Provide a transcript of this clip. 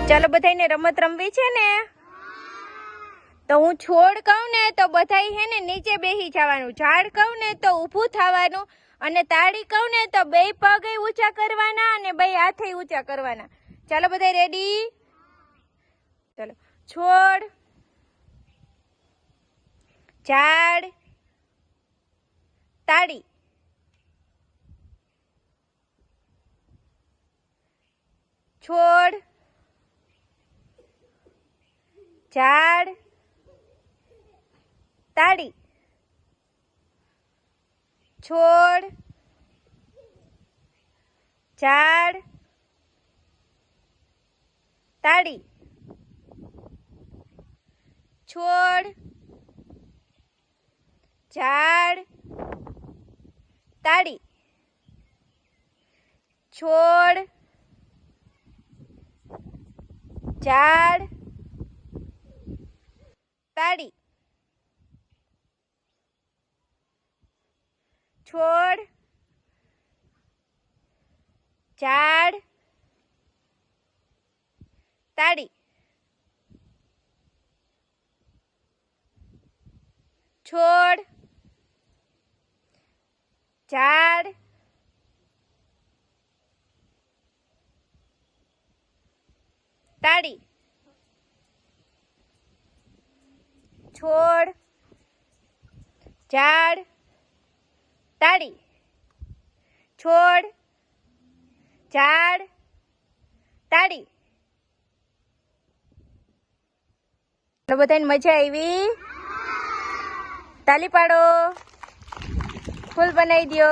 ચાલો બધાને રમત રમવી છે ને, તો હું છોડ કહું ને તો બધાય હે ને નીચે બેસી જવાનું, ઝાડ કહું ને તો ઊભું થવાનું, અને તાળી કહું ને તો બે પગ ઊંચા કરવાના અને બે હાથ ઊંચા કરવાના. ચાલો બધા રેડી? ચાલો. છોડ, ઝાડ, તાળી. છોડ, ઝાડ, તાળી. છોડ, ઝાડ, તાળી. છોડ, ઝાડ, તાળી. છોડ, ઝાડ, તાળી. છોડ, ઝાડ, તાળી. છોડ, ઝાડ, તાળી. છોડ, ઝાડ, તાળી. છોડ, ઝાડ, તાળી. તો બધાને મજા આવી? તાલી પાડો, ફૂલ બનાવી દો.